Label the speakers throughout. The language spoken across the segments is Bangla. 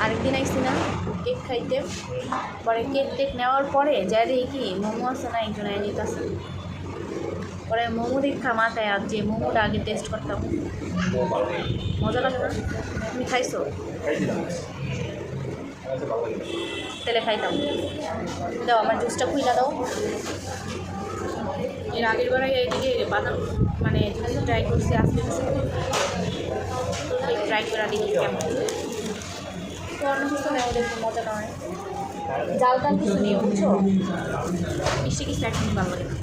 Speaker 1: আরেকদিন আইসি না কেক খাইতে, পরে কেক টেক নেওয়ার পরে যাই দেখি কি মোমো আছে না একজন এনে আছে, পরে মোমো দেখা মাথায় আর যে মোমোটা আগে টেস্ট করতাম, মজা লাগে না? তুমি খাইছো? তেলে খাইতাম। দাও আমার জুসটা খুইলা দাও। এর আগের বারে এইদিকে বাদাম মানে জুস ট্রাই করছি, আজকে ট্রাই করে দেখি কেমন। তো অন্য কিছু নেই, ওদের মজা নয়, জাল টাল কিছু নেই বুঝছো, মিষ্টি কিছু একদম ভালো লাগে না।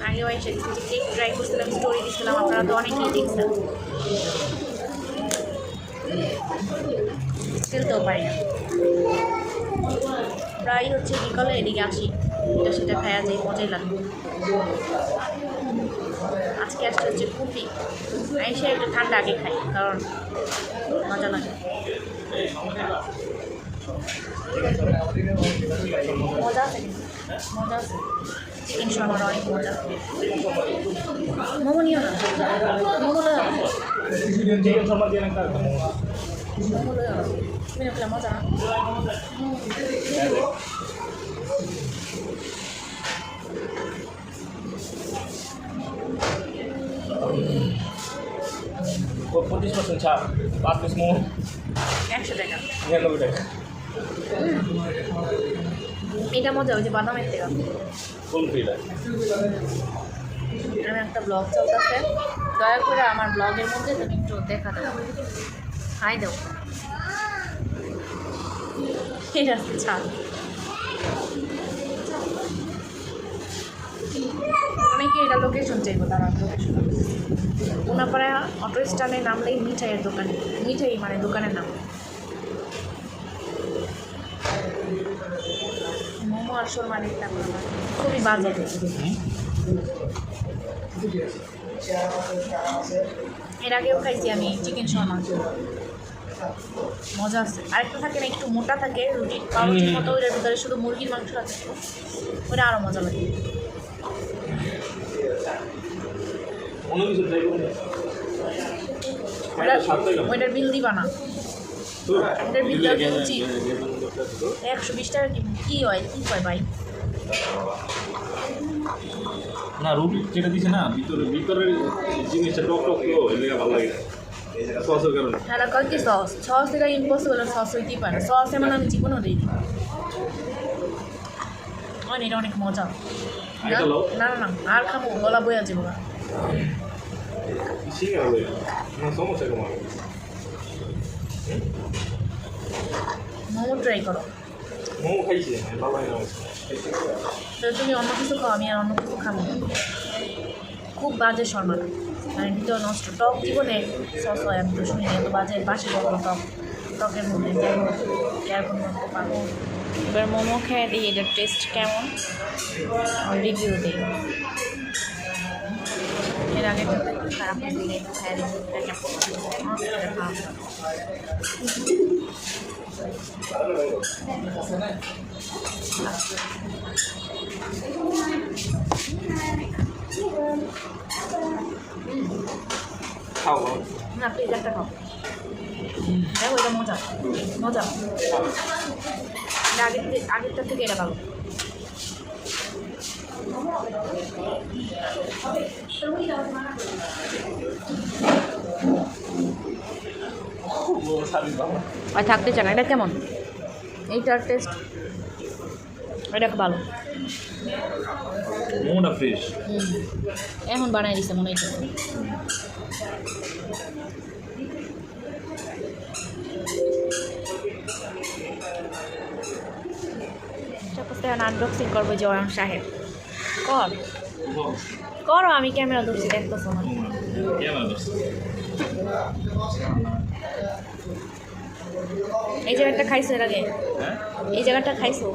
Speaker 1: আগেও এসে যে কেক ট্রাই করছিলাম, স্টোরি দিচ্ছিলাম, আপনারা তো অনেকেই দেখছেন, খেলতেও পারি না। প্রায় হচ্ছে বিকালে এদিকে আসি, এটা সেটা খাওয়া যায়, মজাই লাগবে। আজকে আসতে হচ্ছে কুপি, এসে একটু ঠান্ডা আগে খাই, কারণ মজা লাগে। মজা আছে কিন্তু, মজা আছে, চিকেন শর্মার অনেক মজা। মোমো নিও না, মোমো লয়ে মোমো লয়ে তুমি না মজা না।
Speaker 2: वो 25% ছাড়, 5 পিস মোমো
Speaker 1: 100 টাকা।
Speaker 2: 99 টাকা।
Speaker 1: এটা মজা, ওই যে বাদামের থেকে।
Speaker 2: ফুল ফ্রিটা।
Speaker 1: আমি একটা ব্লগ চলতেছে, দয়া করে আমার ব্লগের মধ্যে তুমি একটু দেখা দাও, হাই দাও। এটা ছাড়, অনেকে এটা লোকেশন চাইবো, তারা লোকেশন কোনাপাড়া অটো স্ট্যান্ডে নামলেই মিঠাইয়ের দোকান, মিঠাই মানে দোকানের নাম। মোমো আর শর্মা দেখলাম, খুবই বাজে। এর আগেও খাইছি আমি চিকেন শর্মা, মজা আছে। আরেকটা থাকে না একটু মোটা থাকে, রুটি পাউরুটির মতো, ওইটার ভিতরে শুধু মুরগির মাংস আছে, ওটা আরও মজা লাগে। ওইটার বিল দিবা না, ওইটার বিল দেওয়া উচিত। 120 টাকা কি হয়, কি হয় ভাই?
Speaker 2: না রুটি যেটা দিছে না, ভিতরের জিনিসটা টক টক তো এলে ভালো লাগে সসের কারণে।
Speaker 1: হ্যাঁ কল কি সস, সস এটা ইম্পসিবল, সস হইতেই পারে, সস এমন আমি জীবনও দিই মানে। এটা অনেক মজা। না না না আর খাবো, গলা বইয়া যাবো না। মোমো ট্রাই করো।
Speaker 2: মোমো খাইছি ভালো লাগে না।
Speaker 1: তো তুমি অন্য কিছু খাও, আমি আর অন্য কিছু খাবো। খুব বাজে শর্মাটা, মানে ভিতরে নষ্ট, টক জীবনে সস হয় আমি তো শুনি, এত বাজে বাসি কখনো টক, টকের মধ্যে যাই হোক কেরকম করতে পারবো। এবার মোমো খেয়ে দিই, এটার টেস্ট কেমন রিভিউ দিই। এর আগে খারাপ দিলে একটু খেয়ে দিই, এটা কেমন
Speaker 2: খাও
Speaker 1: না, প্লিজ একটা খাও, দেখো এটা মজা, মজা। আগেরটার থেকে এটা ভালো। আর থাকতে চান, এটা কেমন? এইটার টেস্ট এটা ভালো,
Speaker 2: মোমোটা ফ্রেশ।
Speaker 1: এখন বানাই দিছে মনে হচ্ছে। আনবক্সিং করবো জয়ান সাহেব, কর করো, আমি ক্যামেরা ধরছি, দেখতেছো না? এই জায়গাটা খাইছো এর আগে? এই জায়গাটা খাইছো?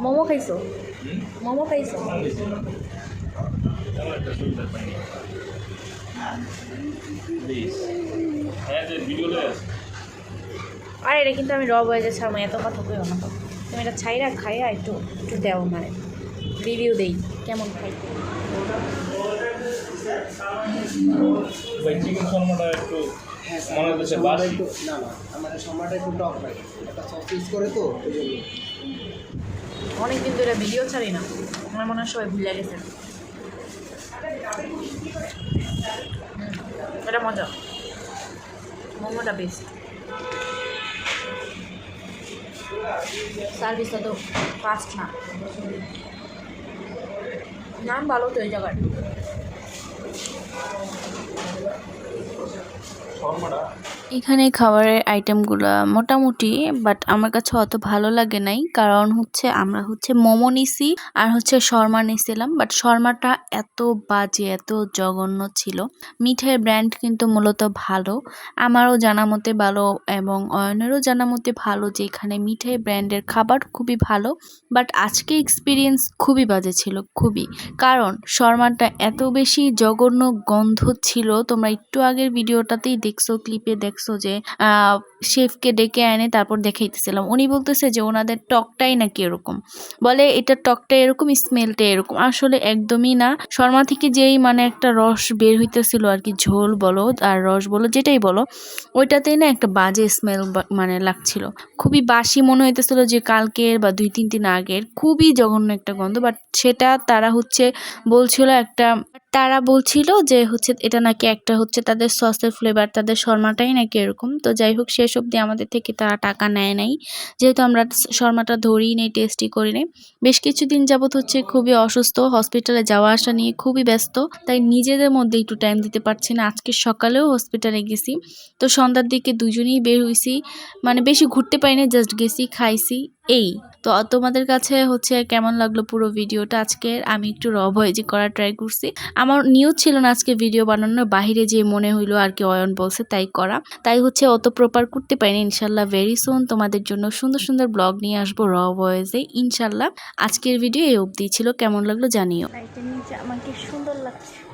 Speaker 1: মোমো খাইছো? মোমো খাইছো? আর এটা কিন্তু আমি র বয়েজে ছাড়বো, এত কথা কইও না তো। তুমি এটা ছাইরা খাইয়া একটু একটু দেও, মানে রিভিউ দেই কেমন খাই।
Speaker 2: ভাই চিকেন শর্মাটা একটু
Speaker 3: হ্যাঁ স্যার,
Speaker 2: মনে
Speaker 3: আমাদের
Speaker 2: হচ্ছে
Speaker 3: সম্রাটটা
Speaker 2: বাসি।
Speaker 3: একটু না আমাদের সম্রাটটা একটু টক ভাই, একটা সস ইউজ করে তো ওই জন্য।
Speaker 1: অনেকদিন ধরে ভিডিও ছাড়ি না, আমার মনে হয় সবাই ভুলে গেছে। এটা মজা, মোমোটা বেস্ট। সার্ভিসটা তো ফাস্ট না, নাম ভালো তো এই জায়গায়।
Speaker 2: শর্মাটা
Speaker 4: এখানে খাবারের আইটেমগুলো মোটামুটি, বাট আমার কাছে অত ভালো লাগে নাই, কারণ হচ্ছে আমরা হচ্ছে মোমো নিছি আর হচ্ছে শর্মা নিছিলাম, বাট শর্মাটা এত বাজে, এত জঘন্য ছিল। মিঠাইয়ের ব্র্যান্ড কিন্তু মূলত ভালো, আমারও জানা মতে ভালো এবং অয়নেরও জানা মতে ভালো যে এখানে মিঠাই ব্র্যান্ডের খাবার খুবই ভালো, বাট আজকে এক্সপিরিয়েন্স খুবই বাজে ছিল, খুবই। কারণ শর্মাটা এত বেশি জঘন্য গন্ধ ছিল, তোমরা একটু আগের ভিডিওটাতেই দেখছো, ক্লিপে দেখছো যে শেফকে ডেকে এনে তারপর দেখাইতেছিলাম, উনি বলতেছে যে ওনাদের টকটাই নাকি এরকম, বলে এটা টকটা এরকম, স্মেলটা এরকম। আসলে একদমই না। শর্মা থেকে যেই মানে একটা রস বের হইতেছিল আর কি, ঝোল বলো আর রস বলো যেটাই বলো, ওইটাতেই না একটা বাজে স্মেল মানে লাগছিল, খুবই বাসি মনে হইতেছিল, যে কালকের বা 2-3 দিন আগের, খুবই জঘন্য একটা গন্ধ। বাট সেটা তারা হচ্ছে বলছিল একটা, তারা বলছিল যে হচ্ছে এটা নাকি একটা হচ্ছে তাদের সসের ফ্লেভার, তাদের শর্মাটাই নাকি এরকম। তো যাই হোক, শেষ অবধি আমাদের থেকে তারা টাকা নেয় নাই, যেহেতু আমরা শর্মাটা ধরেই নেই, টেস্টই করি নেই। বেশ কিছুদিন যাবত হচ্ছে খুবই অসুস্থ, হসপিটালে যাওয়া আসা নিয়ে খুবই ব্যস্ত, তাই নিজেদের মধ্যে একটু টাইম দিতে পারছি না। আজকে সকালেও হসপিটালে গেছি, তো সন্ধ্যার দিকে দুজনেই বের হইছি, মানে বেশি ঘুরতে পারিনি, জাস্ট গেছি, খাইছি, এই তো। তোমাদের কাছে হচ্ছে কেমন লাগলো পুরো ভিডিওটা আজকের? আমি একটু র ভয়েজে করার ট্রাই করছি, আমার নিউজ ছিল না আজকে ভিডিও বানানোর, বাইরে যে মনে হইলো আর কি, অয়ন বলছে তাই করা, তাই হচ্ছে অত প্রপার করতে পারিনি। ইনশাল্লাহ ভেরি সুন তোমাদের জন্য সুন্দর সুন্দর ব্লগ নিয়ে আসবো র ভয়েসে ইনশাল্লাহ। আজকের ভিডিও এই অবধি ছিল, কেমন লাগলো জানিও।
Speaker 5: লাইটের নিচে আমাকে সুন্দর লাগছে।